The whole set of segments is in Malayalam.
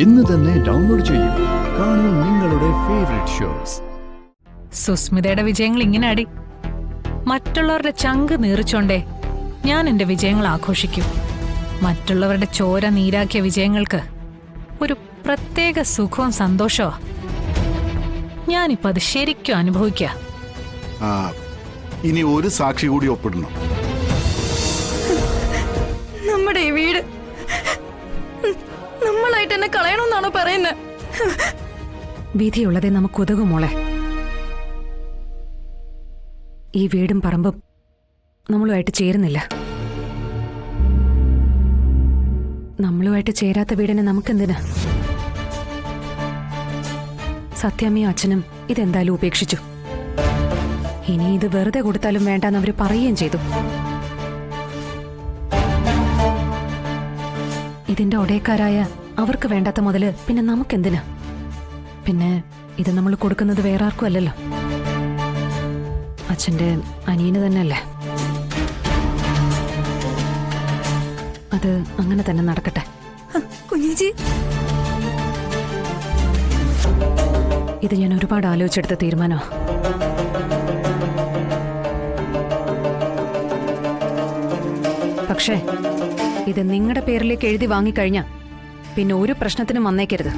ഇന്ന് തന്നെ ഡൗൺലോഡ് ചെയ്യൂ. കാണൂ നിങ്ങളുടെ ഫേവറേറ്റ് ഷോസ്. സുസ്മിതയുടെ വിജയങ്ങൾ ഇങ്ങനെ അടി. മറ്റുള്ളവരുടെ ചങ്ക് നീറിച്ചോണ്ടേ ഞാൻ എന്റെ വിജയങ്ങൾ ആഘോഷിക്കും. മറ്റുള്ളവരുടെ ചോര നീരാക്കിയ വിജയങ്ങൾക്ക് ഒരു പ്രത്യേക സുഖവും സന്തോഷമാ. ഞാനിപ്പോ അത് ശരിക്കും അനുഭവിക്കുക. ഇനി ഒരു സാക്ഷി കൂടി ഒപ്പിടണം. നമ്മുടെ ഈ വീട് നമ്മളായിട്ട് എന്നെ കളയണമെന്നാണോ പറയുന്നത്? വിധിയുള്ളതേ നമുക്ക് ഉതകും മോളെ. ഈ വീടും പറമ്പും നമ്മളുമായിട്ട് ചേരുന്നില്ല. നമ്മളുമായിട്ട് ചേരാത്ത വീടിനെ നമുക്കെന്തിനാ? സത്യാമ്മയും അച്ഛനും ഇതെന്തായാലും ഉപേക്ഷിച്ചു. ഇനി ഇത് വെറുതെ കൊടുത്താലും വേണ്ടാന്ന് അവര് പറയുകയും ചെയ്തു. ഇതിന്റെ ഒടേക്കാരായ അവർക്ക് വേണ്ടാത്ത മുതല് പിന്നെ നമുക്കെന്തിനാ? പിന്നെ ഇത് നമ്മൾ കൊടുക്കുന്നത് വേറെ ആർക്കും അല്ലല്ലോ, അച്ഛന്റെ അനിയന് തന്നെയല്ലേ. അത് അങ്ങനെ തന്നെ നടക്കട്ടെ. കുഞ്ഞേച്ചി, ഇത് ഞാൻ ഒരുപാട് ആലോചിച്ചെടുത്ത തീരുമാനോ. പക്ഷേ ഇത് നിങ്ങളുടെ പേരിലേക്ക് എഴുതി വാങ്ങിക്കഴിഞ്ഞാ പിന്നെ ഒരു പ്രശ്നത്തിനും വന്നേക്കരുത്.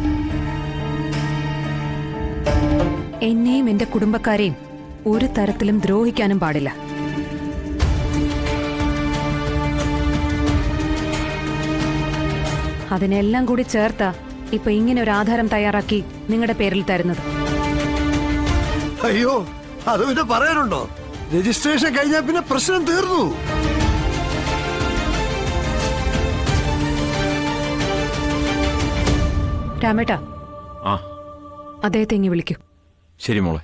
എന്നെയും എന്റെ കുടുംബക്കാരെയും ഒരു തരത്തിലും ദ്രോഹിക്കാനും പാടില്ല. അതിനെല്ലാം കൂടി ചേർത്താ ഇപ്പൊ ഇങ്ങനെ ഒരു ആധാരം തയ്യാറാക്കി നിങ്ങളുടെ പേരിൽ തരുന്നത്. അയ്യോ, അത് പിന്നെ പറയാനുണ്ടോ? രജിസ്ട്രേഷൻ കഴിഞ്ഞാൽ പിന്നെ പ്രശ്നം തീർന്നു. രാമേട്ടാ, അദ്ദേഹത്തെ ഇങ്ങ് വിളിക്കൂ. ശരി മോളെ.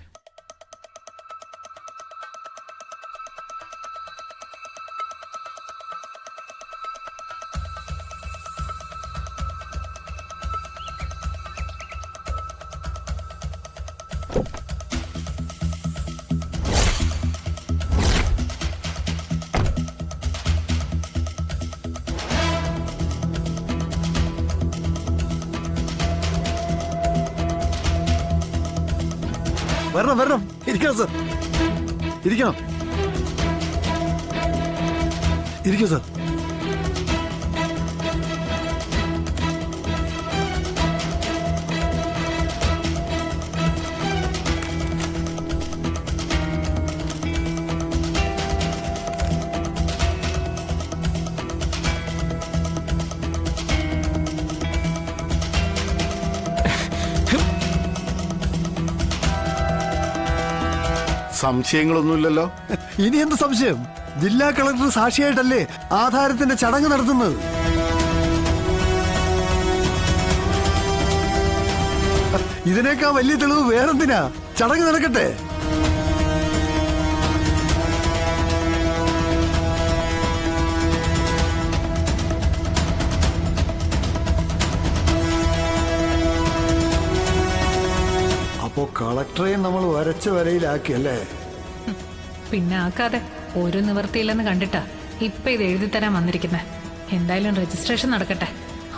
വരണം വരണം, ഇരിക്കണം സർ, ഇരിക്കണം, ഇരിക്കൂ സർ. സംശയങ്ങളൊന്നുമില്ലല്ലോ? ഇനി എന്ത് സംശയം? ജില്ലാ കളക്ടർ സാക്ഷിയായിട്ടല്ലേ ആധാരത്തിന്റെ ചടങ്ങ് നടത്തുന്നത്. ഇതിനേക്കാൾ വലിയ തെളിവ് വേറെന്തിനാ? ചടങ്ങ് നടക്കട്ടെ. അപ്പോ കളക്ടറെയും നമ്മൾ വരച്ച വരയിലാക്കിയല്ലേ? പിന്നെ ആക്കാതെ ഒരു നിവൃത്തിയില്ലെന്ന് കണ്ടിട്ടാ ഇപ്പൊ ഇത് എഴുതി തരാൻ വന്നിരിക്കുന്നത്. എന്തായാലും രജിസ്ട്രേഷൻ നടക്കട്ടെ.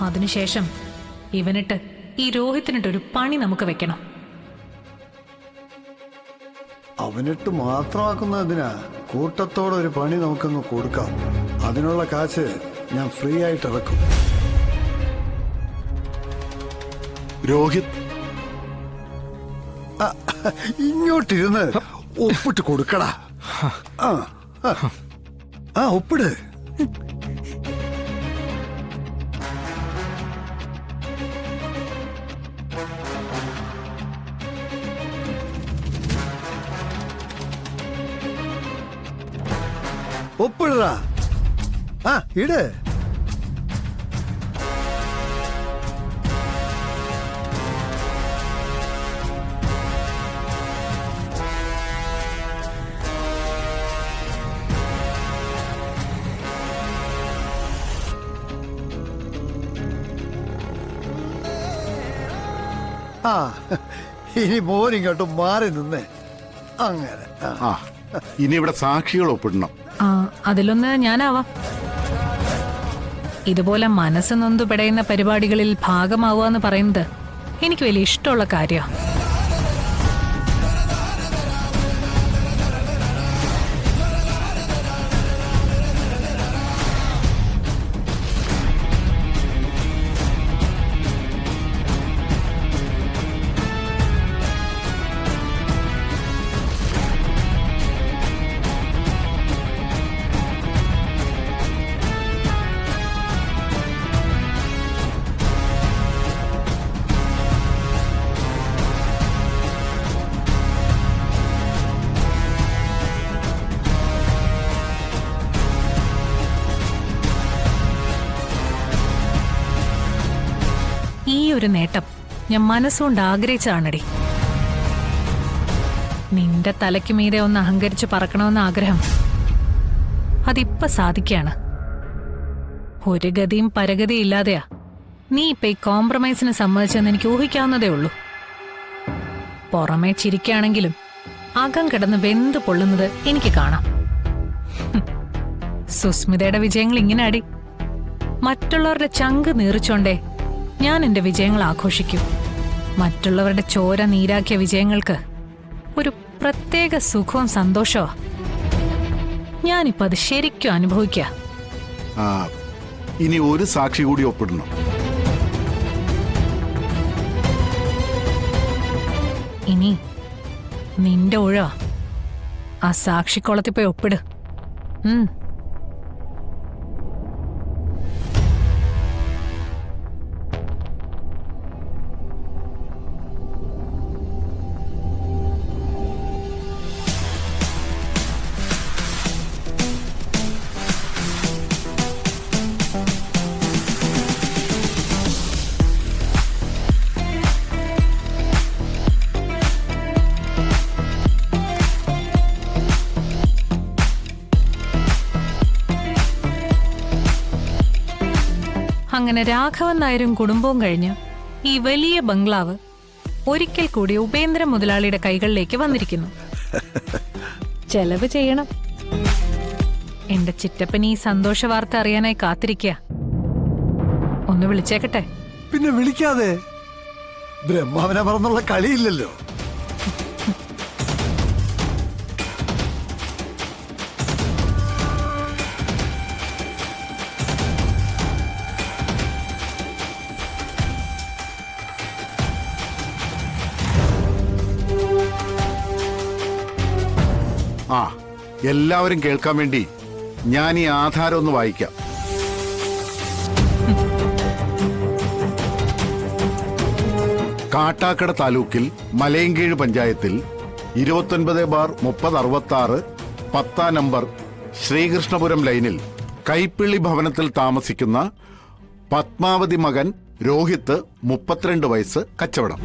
അതിനുശേഷം ഇവനിട്ട് ഈ രോഹിത്തിനിട്ടൊരു പണി നമുക്ക് വെക്കണം. അവനിട്ട് മാത്രമാക്കുന്നതിനാ കൂട്ടത്തോടെ ഒരു പണി നമുക്കങ്ങ് കൊടുക്കാം. അതിനുള്ള കാശ് ഞാൻ ഫ്രീ ആയിട്ട് ഇറക്കും. രോഹിത് ഇങ്ങോട്ടിരുന്ന് ഒപ്പിട്ട് കൊടുക്കടാ. ഒപ്പിട്. ഒപ്പിടാ. ഇട്. ഇനി മോനിങ്ങോട്ട് മാറി നിന്നേ. അങ്ങനെ ഇനി ഇവിടെ സാക്ഷികൾ ഒപ്പിടണം. അതിലൊന്ന് ഞാനാവാം. ഇതുപോലെ മനസ്സ് നൊന്തു പിടയുന്ന പരിപാടികളിൽ ഭാഗമാവുക എന്ന് പറയുന്നത് എനിക്ക് വലിയ ഇഷ്ടമുള്ള കാര്യമാണ്. ഈ ഒരു നേട്ടം ഞാൻ മനസ്സുകൊണ്ട് ആഗ്രഹിച്ചതാണടി. നിന്റെ തലയ്ക്ക് മീതെ ഒന്ന് അഹങ്കരിച്ച് പറക്കണമെന്ന ആഗ്രഹം അതിപ്പോ സാധിക്കാണ്. ഒരു ഗതിയും പരഗതിയും ഇല്ലാതെയാ നീ ഇപ്പൊ ഈ കോംപ്രമൈസിന് സമ്മതിച്ചെന്ന് എനിക്ക് ഊഹിക്കാവുന്നതേ ഉള്ളൂ. പുറമേ ചിരിക്കുകയാണെങ്കിലും അകം കിടന്ന് വെന്ത് പൊള്ളുന്നത് എനിക്ക് കാണാം. സുസ്മിതയുടെ വിജയങ്ങൾ ഇങ്ങനെ അടി. മറ്റുള്ളവരുടെ ചങ്ക് നീറിച്ചോണ്ടേ ഞാൻ എന്റെ വിജയങ്ങൾ ആഘോഷിക്കും. മറ്റുള്ളവരുടെ ചോര നീരാക്കിയ വിജയങ്ങൾക്ക് ഒരു പ്രത്യേക സുഖവും സന്തോഷമാ. ഞാനിപ്പോ അത് ശരിക്കും അനുഭവിക്കുക. ആ, ഇനി ഒരു സാക്ഷി കൂടി ഒപ്പിടണം. ഇനി നിന്റെ ഊഴ ആ സാക്ഷിക്കുളത്തിൽ പോയി ഒപ്പിട്. അങ്ങനെ രാഘവൻ നായരും കുടുംബവും കഴിഞ്ഞ് ഈ വലിയ ബംഗ്ലാവ് ഒരിക്കൽ കൂടി ഉപേന്ദ്ര മുതലാളിയുടെ കൈകളിലേക്ക് വന്നിരിക്കുന്നു. ചെലവ് ചെയ്യണം. എന്റെ ചിറ്റപ്പൻ ഈ സന്തോഷ വാർത്ത അറിയാനായി കാത്തിരിക്കുക. ഒന്ന് വിളിച്ചേക്കട്ടെ? പിന്നെ വിളിക്കാതെ. ബ്രഹ്മാവിനെ മറന്നുള്ള കളിയില്ലല്ലോ. ആ, എല്ലാവരും കേൾക്കാൻ വേണ്ടി ഞാൻ ഈ ആധാരം ഒന്ന് വായിക്കാം. കാട്ടാക്കട താലൂക്കിൽ മലയങ്കീഴ് പഞ്ചായത്തിൽ 29/3066 10 നമ്പർ ശ്രീകൃഷ്ണപുരം ലൈനിൽ കൈപ്പിള്ളി ഭവനത്തിൽ താമസിക്കുന്ന പത്മാവതി മകൻ രോഹിത്ത് 32 വയസ്സ് കച്ചവടം.